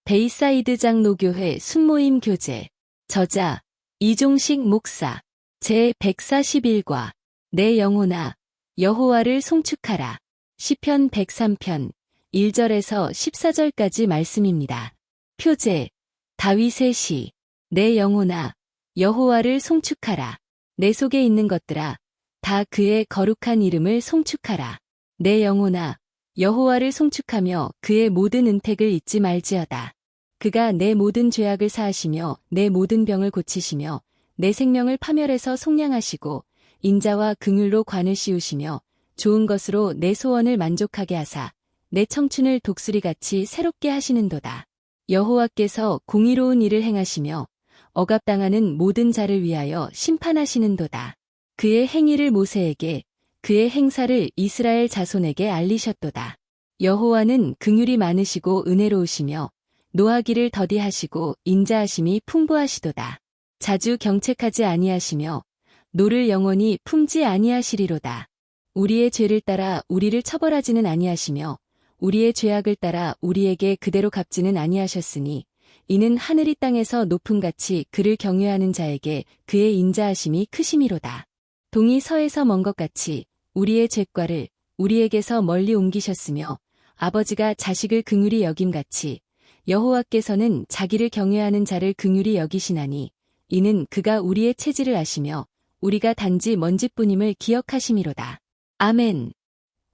베이사이드 장로교회 순모임 교재. 저자 이종식 목사. 제141과. 내 영혼아 여호와를 송축하라. 시편 103편 1절에서 14절까지 말씀입니다. 표제 다윗의 시. 내 영혼아 여호와를 송축하라. 내 속에 있는 것들아 다 그의 거룩한 이름을 송축하라. 내 영혼아 여호와를 송축하며 그의 모든 은택을 잊지 말지어다. 그가 내 모든 죄악을 사하시며 내 모든 병을 고치시며 내 생명을 파멸해서 속량하시고 인자와 긍휼로 관을 씌우시며 좋은 것으로 내 소원을 만족하게 하사 내 청춘을 독수리같이 새롭게 하시는도다. 여호와께서 공의로운 일을 행하시며 억압당하는 모든 자를 위하여 심판하시는도다. 그의 행위를 모세에게 그의 행사를 이스라엘 자손에게 알리셨도다. 여호와는 긍휼이 많으시고 은혜로우시며 노하기를 더디하시고 인자하심이 풍부하시도다. 자주 경책하지 아니하시며 노를 영원히 품지 아니하시리로다. 우리의 죄를 따라 우리를 처벌하지는 아니하시며 우리의 죄악을 따라 우리에게 그대로 갚지는 아니하셨으니 이는 하늘이 땅에서 높음같이 그를 경외하는 자에게 그의 인자하심이 크심이로다. 동이 서에서 먼 것 같이 우리의 죄과를 우리에게서 멀리 옮기셨으며 아버지가 자식을 긍휼히 여김같이 여호와께서는 자기를 경외하는 자를 긍휼히 여기시나니 이는 그가 우리의 체질을 아시며 우리가 단지 먼지뿐임을 기억하심이로다. 아멘.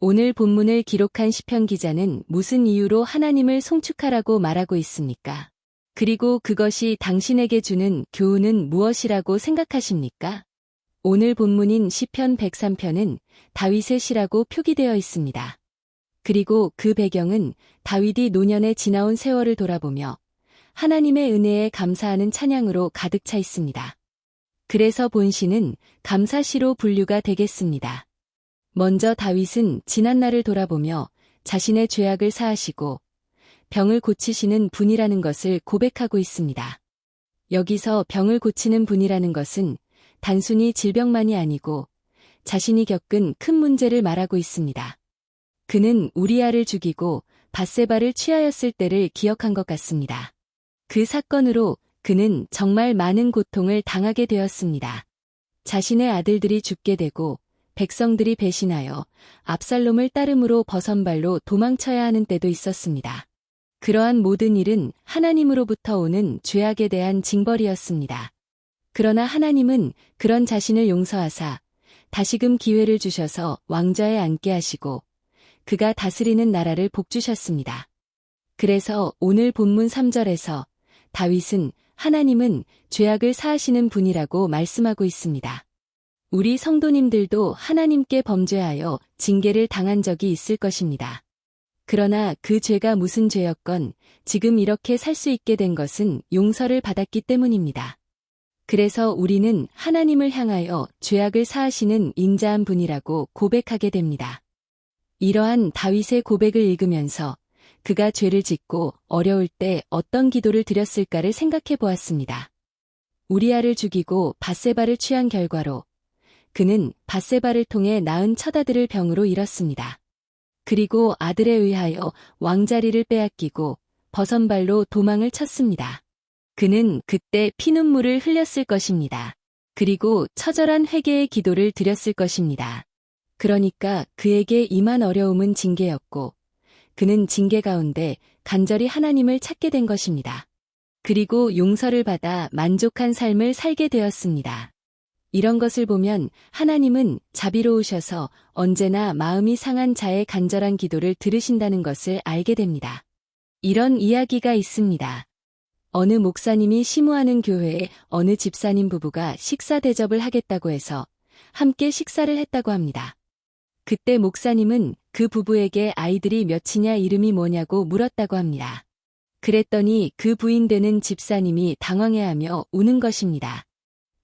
오늘 본문을 기록한 시편 기자는 무슨 이유로 하나님을 송축하라고 말하고 있습니까? 그리고 그것이 당신에게 주는 교훈은 무엇이라고 생각하십니까? 오늘 본문인 시편 103편은 다윗의 시라고 표기되어 있습니다. 그리고 그 배경은 다윗이 노년에 지나온 세월을 돌아보며 하나님의 은혜에 감사하는 찬양으로 가득 차 있습니다. 그래서 본시는 감사시로 분류가 되겠습니다. 먼저 다윗은 지난날을 돌아보며 자신의 죄악을 사하시고 병을 고치시는 분이라는 것을 고백하고 있습니다. 여기서 병을 고치는 분이라는 것은 단순히 질병만이 아니고 자신이 겪은 큰 문제를 말하고 있습니다. 그는 우리아를 죽이고 밧세바를 취하였을 때를 기억한 것 같습니다. 그 사건으로 그는 정말 많은 고통을 당하게 되었습니다. 자신의 아들들이 죽게 되고 백성들이 배신하여 압살롬을 따름으로 버선발로 도망쳐야 하는 때도 있었습니다. 그러한 모든 일은 하나님으로부터 오는 죄악에 대한 징벌이었습니다. 그러나 하나님은 그런 자신을 용서하사 다시금 기회를 주셔서 왕좌에 앉게 하시고 그가 다스리는 나라를 복주셨습니다. 그래서 오늘 본문 3절에서 다윗은 하나님은 죄악을 사하시는 분이라고 말씀하고 있습니다. 우리 성도님들도 하나님께 범죄하여 징계를 당한 적이 있을 것입니다. 그러나 그 죄가 무슨 죄였건 지금 이렇게 살 수 있게 된 것은 용서를 받았기 때문입니다. 그래서 우리는 하나님을 향하여 죄악을 사하시는 인자한 분이라고 고백하게 됩니다. 이러한 다윗의 고백을 읽으면서 그가 죄를 짓고 어려울 때 어떤 기도를 드렸을까를 생각해 보았습니다. 우리아를 죽이고 밧세바를 취한 결과로 그는 밧세바를 통해 낳은 처아들을 병으로 잃었습니다. 그리고 아들에 의하여 왕자리를 빼앗기고 버선발로 도망을 쳤습니다. 그는 그때 피눈물을 흘렸을 것입니다. 그리고 처절한 회개의 기도를 드렸을 것입니다. 그러니까 그에게 임한 어려움은 징계였고 그는 징계 가운데 간절히 하나님을 찾게 된 것입니다. 그리고 용서를 받아 만족한 삶을 살게 되었습니다. 이런 것을 보면 하나님은 자비로우셔서 언제나 마음이 상한 자의 간절한 기도를 들으신다는 것을 알게 됩니다. 이런 이야기가 있습니다. 어느 목사님이 시무하는 교회에 어느 집사님 부부가 식사 대접을 하겠다고 해서 함께 식사를 했다고 합니다. 그때 목사님은 그 부부에게 아이들이 몇이냐 이름이 뭐냐고 물었다고 합니다. 그랬더니 그 부인되는 집사님이 당황해하며 우는 것입니다.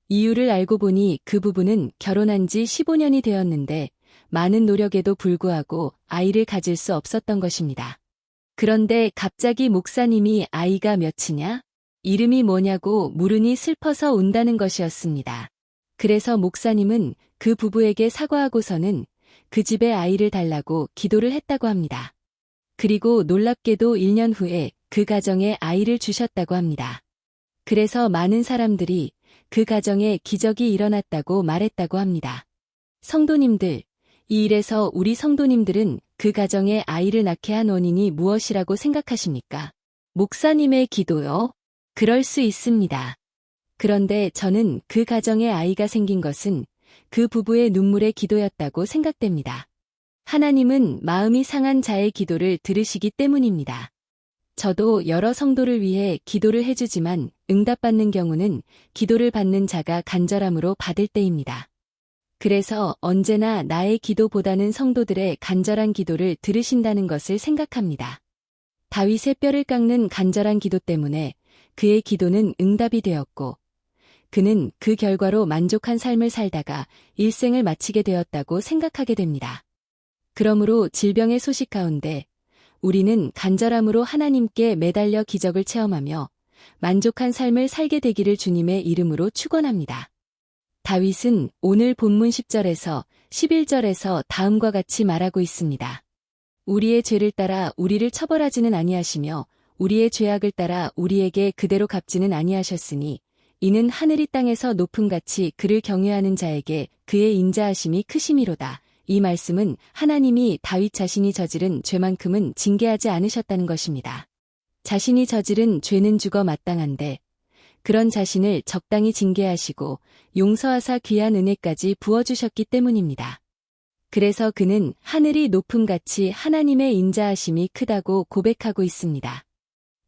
이유를 알고 보니 그 부부는 결혼한 지 15년이 되었는데 많은 노력에도 불구하고 아이를 가질 수 없었던 것입니다. 그런데 갑자기 목사님이 아이가 몇이냐? 이름이 뭐냐고 물으니 슬퍼서 운다는 것이었습니다. 그래서 목사님은 그 부부에게 사과하고서는 그 집에 아이를 달라고 기도를 했다고 합니다. 그리고 놀랍게도 1년 후에 그 가정에 아이를 주셨다고 합니다. 그래서 많은 사람들이 그 가정에 기적이 일어났다고 말했다고 합니다. 성도님들, 이 일에서 우리 성도님들은 그 가정에 아이를 낳게 한 원인이 무엇이라고 생각하십니까? 목사님의 기도요? 그럴 수 있습니다. 그런데 저는 그 가정에 아이가 생긴 것은 그 부부의 눈물의 기도였다고 생각됩니다. 하나님은 마음이 상한 자의 기도를 들으시기 때문입니다. 저도 여러 성도를 위해 기도를 해주지만 응답받는 경우는 기도를 받는 자가 간절함으로 받을 때입니다. 그래서 언제나 나의 기도보다는 성도들의 간절한 기도를 들으신다는 것을 생각합니다. 다윗의 뼈를 깎는 간절한 기도 때문에 그의 기도는 응답이 되었고 그는 그 결과로 만족한 삶을 살다가 일생을 마치게 되었다고 생각하게 됩니다. 그러므로 질병의 소식 가운데 우리는 간절함으로 하나님께 매달려 기적을 체험하며 만족한 삶을 살게 되기를 주님의 이름으로 축원합니다. 다윗은 오늘 본문 10절에서 11절에서 다음과 같이 말하고 있습니다. 우리의 죄를 따라 우리를 처벌하지는 아니하시며 우리의 죄악을 따라 우리에게 그대로 갚지는 아니하셨으니 이는 하늘이 땅에서 높음같이 그를 경외하는 자에게 그의 인자하심이 크심이로다. 이 말씀은 하나님이 다윗 자신이 저지른 죄만큼은 징계하지 않으셨다는 것입니다. 자신이 저지른 죄는 죽어 마땅한데 그런 자신을 적당히 징계하시고 용서하사 귀한 은혜까지 부어주셨기 때문입니다. 그래서 그는 하늘이 높음같이 하나님의 인자하심이 크다고 고백하고 있습니다.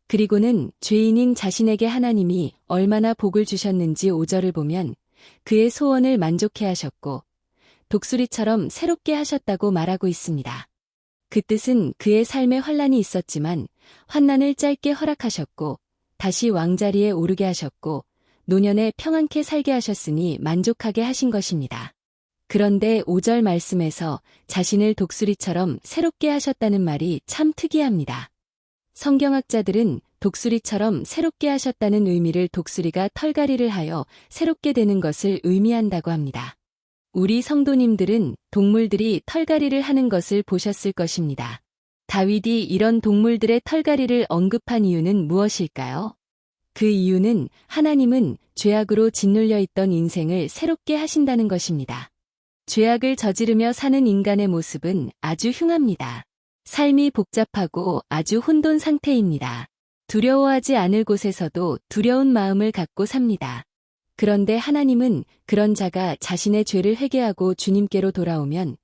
그리고는 죄인인 자신에게 하나님이 얼마나 복을 주셨는지 5절을 보면 그의 소원을 만족해 하셨고 독수리처럼 새롭게 하셨다고 말하고 있습니다. 그 뜻은 그의 삶에 환난이 있었지만 환난을 짧게 허락하셨고 다시 왕자리에 오르게 하셨고 노년에 평안케 살게 하셨으니 만족하게 하신 것입니다. 그런데 5절 말씀에서 자신을 독수리처럼 새롭게 하셨다는 말이 참 특이합니다. 성경학자들은 독수리처럼 새롭게 하셨다는 의미를 독수리가 털갈이를 하여 새롭게 되는 것을 의미한다고 합니다. 우리 성도님들은 동물들이 털갈이를 하는 것을 보셨을 것입니다. 다윗이 이런 동물들의 털갈이를 언급한 이유는 무엇일까요? 그 이유는 하나님은 죄악으로 짓눌려 있던 인생을 새롭게 하신다는 것입니다. 죄악을 저지르며 사는 인간의 모습은 아주 흉합니다. 삶이 복잡하고 아주 혼돈 상태입니다. 두려워하지 않을 곳에서도 두려운 마음을 갖고 삽니다. 그런데 하나님은 그런 자가 자신의 죄를 회개하고 주님께로 돌아오면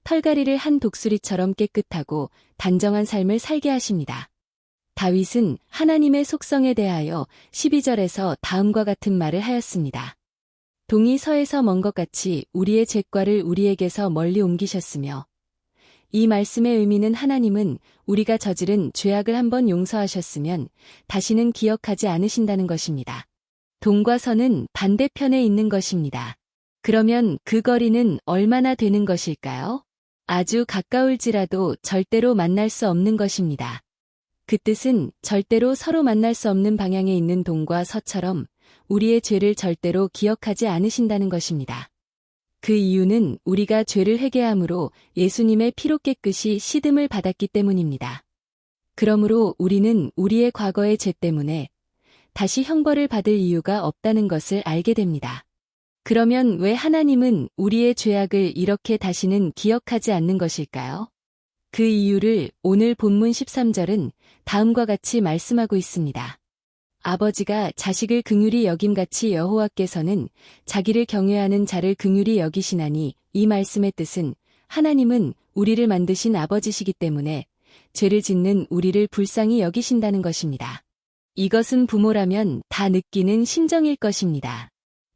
털갈이를 한 독수리처럼 깨끗하고 단정한 삶을 살게 하십니다. 다윗은 하나님의 속성에 대하여 12절에서 다음과 같은 말을 하였습니다. 동이 서에서 먼 것 같이 우리의 죄과를 우리에게서 멀리 옮기셨으며 이 말씀의 의미는 하나님은 우리가 저지른 죄악을 한번 용서하셨으면 다시는 기억하지 않으신다는 것입니다. 동과 서는 반대편에 있는 것입니다. 그러면 그 거리는 얼마나 되는 것일까요? 아주 가까울지라도 절대로 만날 수 없는 것입니다. 그 뜻은 절대로 서로 만날 수 없는 방향에 있는 동과 서처럼 우리의 죄를 절대로 기억하지 않으신다는 것입니다. 그 이유는 우리가 죄를 회개함으로 예수님의 피로 깨끗이 씻음을 받았기 때문입니다. 그러므로 우리는 우리의 과거의 죄 때문에 다시 형벌을 받을 이유가 없다는 것을 알게 됩니다. 그러면 왜 하나님은 우리의 죄악을 이렇게 다시는 기억하지 않는 것일까요? 그 이유를 오늘 본문 13절은 다음과 같이 말씀하고 있습니다. 아버지가 자식을 긍휼히 여김같이 여호와께서는 자기를 경외하는 자를 긍휼히 여기시나니 이 말씀의 뜻은 하나님은 우리를 만드신 아버지시기 때문에 죄를 짓는 우리를 불쌍히 여기신다는 것입니다. 이것은 부모라면 다 느끼는 심정일 것입니다.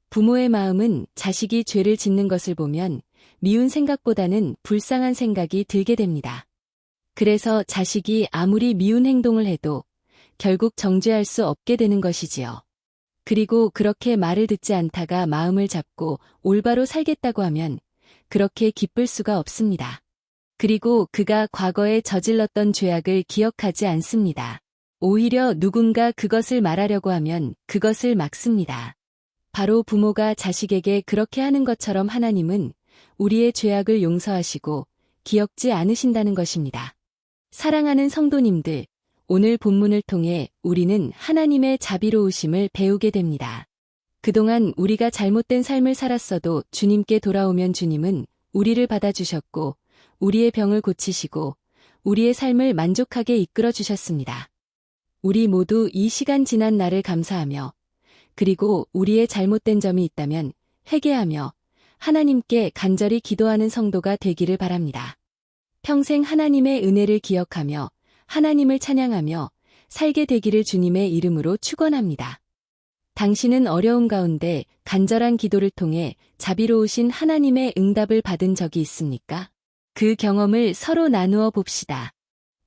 부모의 마음은 자식이 죄를 짓는 것을 보면 미운 생각보다는 불쌍한 생각이 들게 됩니다. 그래서 자식이 아무리 미운 행동을 해도 결국 정죄할 수 없게 되는 것이지요. 그리고 그렇게 말을 듣지 않다가 마음을 잡고 올바로 살겠다고 하면 그렇게 기쁠 수가 없습니다. 그리고 그가 과거에 저질렀던 죄악을 기억하지 않습니다. 오히려 누군가 그것을 말하려고 하면 그것을 막습니다. 바로 부모가 자식에게 그렇게 하는 것처럼 하나님은 우리의 죄악을 용서하시고 기억지 않으신다는 것입니다. 사랑하는 성도님들, 오늘 본문을 통해 우리는 하나님의 자비로우심을 배우게 됩니다. 그동안 우리가 잘못된 삶을 살았어도 주님께 돌아오면 주님은 우리를 받아주셨고 우리의 병을 고치시고 우리의 삶을 만족하게 이끌어 주셨습니다. 우리 모두 이 시간 지난 날을 감사하며 그리고 우리의 잘못된 점이 있다면 회개하며 하나님께 간절히 기도하는 성도가 되기를 바랍니다. 평생 하나님의 은혜를 기억하며 하나님을 찬양하며 살게 되기를 주님의 이름으로 축원합니다. 당신은 어려움 가운데 간절한 기도를 통해 자비로우신 하나님의 응답을 받은 적이 있습니까? 그 경험을 서로 나누어 봅시다.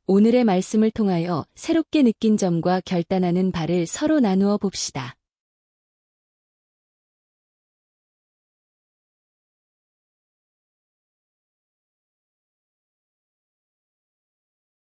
오늘의 말씀을 통하여 새롭게 느낀 점과 결단하는 바를 서로 나누어 봅시다.